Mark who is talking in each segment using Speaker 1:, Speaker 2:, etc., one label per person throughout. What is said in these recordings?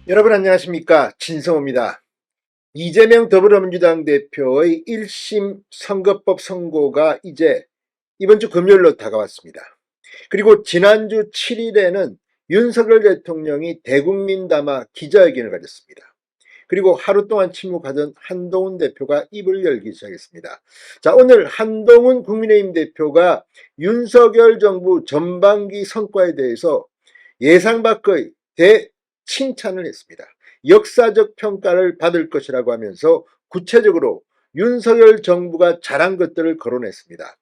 Speaker 1: 여러분 안녕하십니까, 진성호입니다. 이재명 더불어민주당 대표의 1심 선거법 선고가 이제 이번 주 금요일로 다가왔습니다. 그리고 지난주 7일에는 윤석열 대통령이 대국민 담아 기자회견을 가졌습니다. 그리고 하루 동안 침묵하던 한동훈 대표가 입을 열기 시작했습니다. 자, 오늘 한동훈 국민의힘 대표가 윤석열 정부 전반기 성과에 대해서 예상 밖의 대칭찬을 했습니다. 역사적 평가를 받을 것이라고 하면서 구체적으로 윤석열 정부가 잘한 것들을 거론했습니다.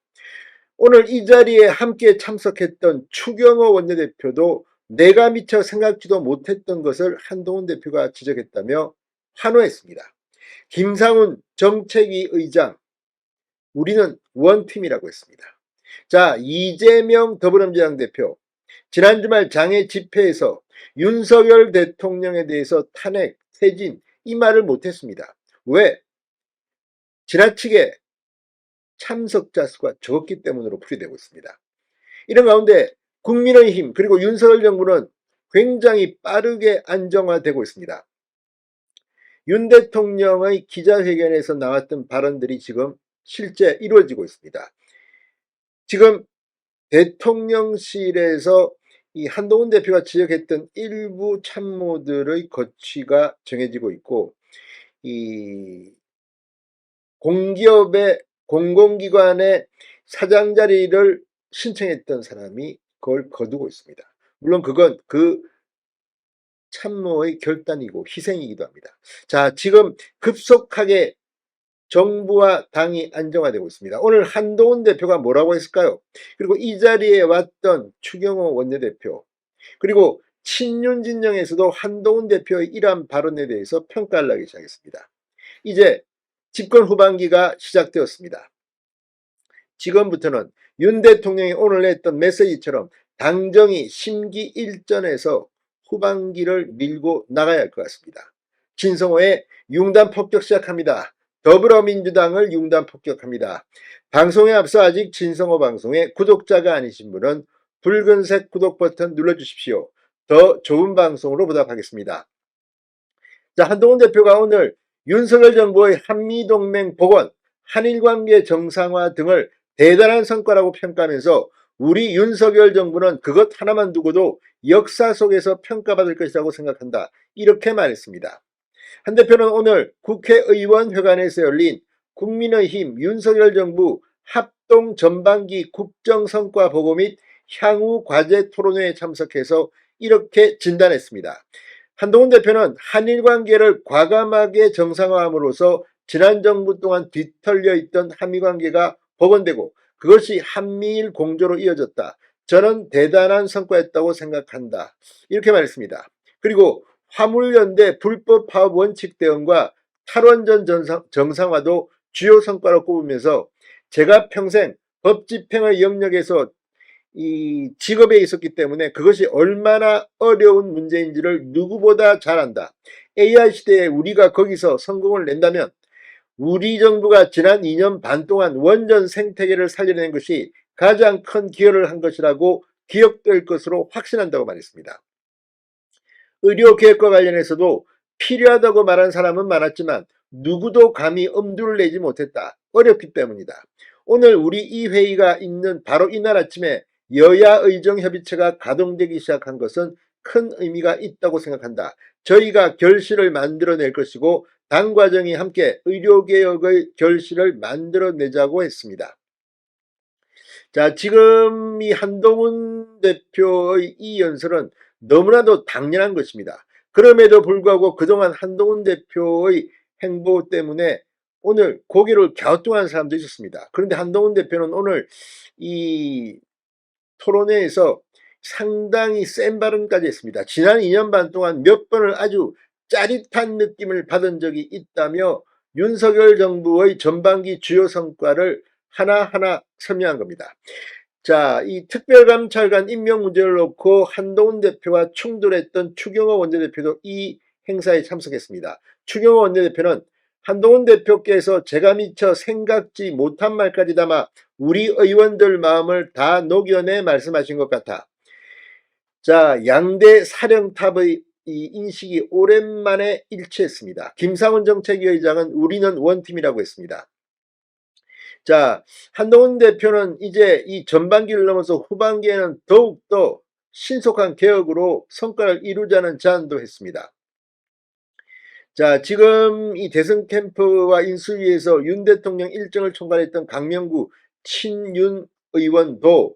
Speaker 1: 오늘 이 자리에 함께 참석했던 추경호 원내대표도 내가 미처 생각지도 못했던 것을 한동훈 대표가 지적했다며 환호했습니다. 김상훈 정책위 의장, 우리는 원팀이라고 했습니다. 자, 이재명 더불어민주당 대표, 지난 주말 장애 집회에서 윤석열 대통령에 대해서 탄핵, 퇴진 이 말을 못했습니다. 왜? 지나치게 참석자 수가 적었기 때문으로 풀이되고 있습니다. 이런 가운데 국민의힘 그리고 윤석열 정부는 굉장히 빠르게 안정화되고 있습니다. 윤 대통령의 기자회견에서 나왔던 발언들이 지금 실제 이루어지고 있습니다. 지금 대통령실에서 이 한동훈 대표가 지적했던 일부 참모들의 거취가 정해지고 있고, 이 공기업의 공공기관의 사장 자리를 신청했던 사람이 그걸 거두고 있습니다. 물론 그건 그 참모의 결단이고 희생이기도 합니다. 자, 지금 급속하게 정부와 당이 안정화되고 있습니다. 오늘 한동훈 대표가 뭐라고 했을까요? 그리고 이 자리에 왔던 추경호 원내대표, 그리고 친윤 진영에서도 한동훈 대표의 이러한 발언에 대해서 평가를 하기 시작했습니다. 이제 집권 후반기가 시작되었습니다. 지금부터는 윤 대통령이 오늘 냈던 메시지처럼 당정이 심기일전에서 후반기를 밀고 나가야 할 것 같습니다. 진성호의 융단 폭격 시작합니다. 더불어민주당을 융단 폭격합니다. 방송에 앞서 아직 진성호 방송에 구독자가 아니신 분은 붉은색 구독 버튼 눌러주십시오. 더 좋은 방송으로 보답하겠습니다. 자, 한동훈 대표가 오늘 윤석열 정부의 한미동맹 복원, 한일관계 정상화 등을 대단한 성과라고 평가하면서 우리 윤석열 정부는 그것 하나만 두고도 역사 속에서 평가받을 것이라고 생각한다. 이렇게 말했습니다. 한 대표는 오늘 국회의원회관에서 열린 국민의힘 윤석열 정부 합동 전반기 국정성과 보고 및 향후 과제 토론회에 참석해서 이렇게 진단했습니다. 한동훈 대표는 한일 관계를 과감하게 정상화함으로써 지난 정부 동안 뒤털려 있던 한미 관계가 복원되고 그것이 한미일 공조로 이어졌다. 저는 대단한 성과였다고 생각한다. 이렇게 말했습니다. 그리고 화물연대 불법 파업 원칙 대응과 탈원전 정상화도 주요 성과로 꼽으면서 제가 평생 법 집행의 영역에서 이 직업에 있었기 때문에 그것이 얼마나 어려운 문제인지를 누구보다 잘 안다. AI 시대에 우리가 거기서 성공을 낸다면 우리 정부가 지난 2년 반 동안 원전 생태계를 살려낸 것이 가장 큰 기여를 한 것이라고 기억될 것으로 확신한다고 말했습니다. 의료개혁과 관련해서도 필요하다고 말한 사람은 많았지만 누구도 감히 엄두를 내지 못했다. 어렵기 때문이다. 오늘 우리 이 회의가 있는 바로 이날 아침에 여야 의정협의체가 가동되기 시작한 것은 큰 의미가 있다고 생각한다. 저희가 결실을 만들어낼 것이고 당 과정이 함께 의료개혁의 결실을 만들어내자고 했습니다. 자, 지금 이 한동훈 대표의 이 연설은 너무나도 당연한 것입니다. 그럼에도 불구하고 그동안 한동훈 대표의 행보 때문에 오늘 고개를 갸우뚱한 사람도 있었습니다. 그런데 한동훈 대표는 오늘 이 토론회에서 상당히 센 발언까지 했습니다. 지난 2년 반 동안 몇 번을 아주 짜릿한 느낌을 받은 적이 있다며 윤석열 정부의 전반기 주요 성과를 하나하나 설명한 겁니다. 자, 이 특별감찰관 임명 문제를 놓고 한동훈 대표와 충돌했던 추경호 원내대표도 이 행사에 참석했습니다. 추경호 원내대표는 한동훈 대표께서 제가 미처 생각지 못한 말까지 담아 우리 의원들 마음을 다 녹여내 말씀하신 것 같아. 자, 양대 사령탑의 이 인식이 오랜만에 일치했습니다. 김상훈 정책위의장은 우리는 원팀이라고 했습니다. 자, 한동훈 대표는 이제 이 전반기를 넘어서 후반기에는 더욱더 신속한 개혁으로 성과를 이루자는 제안도 했습니다. 자, 지금 이 대선 캠프와 인수위에서 윤 대통령 일정을 총괄했던 강명구 친윤 의원도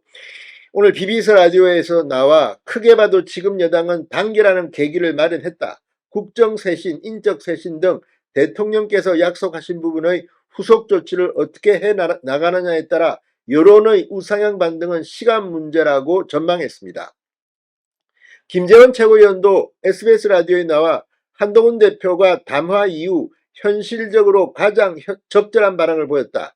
Speaker 1: 오늘 BBS 라디오에서 나와 크게 봐도 지금 여당은 단결하는 계기를 마련했다. 국정쇄신, 인적쇄신 등 대통령께서 약속하신 부분의 후속 조치를 어떻게 해나가느냐에 따라 여론의 우상향 반등은 시간 문제라고 전망했습니다. 김재원 최고위원도 SBS 라디오에 나와 한동훈 대표가 담화 이후 현실적으로 가장 적절한 반응을 보였다.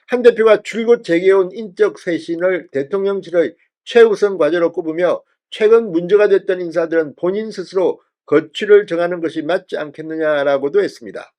Speaker 1: 한 대표가 줄곧 제기해온 인적 쇄신을 대통령실의 최우선 과제로 꼽으며 최근 문제가 됐던 인사들은 본인 스스로 거취를 정하는 것이 맞지 않겠느냐라고도 했습니다.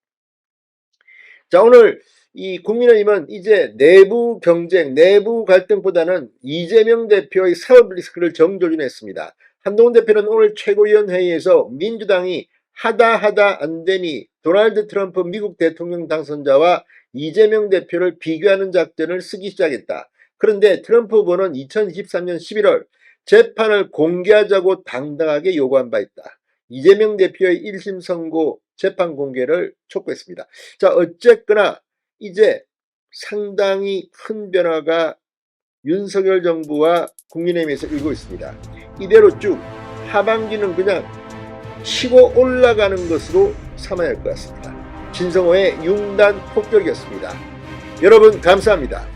Speaker 1: 자, 오늘 이 국민의힘은 이제 내부 경쟁, 내부 갈등보다는 이재명 대표의 사법 리스크를 정조준했습니다. 한동훈 대표는 오늘 최고위원회의에서 민주당이 하다 안되니 도널드 트럼프 미국 대통령 당선자와 이재명 대표를 비교하는 작전을 쓰기 시작했다. 그런데 트럼프 후보는 2023년 11월 재판을 공개하자고 당당하게 요구한 바 있다. 이재명 대표의 1심 선고 재판 공개를 촉구했습니다. 자, 어쨌거나 이제 상당히 큰 변화가 윤석열 정부와 국민의힘에서 일고 있습니다. 이대로 쭉 하반기는 그냥 치고 올라가는 것으로 삼아야 할 것 같습니다. 진성호의 융단 폭격이었습니다. 여러분 감사합니다.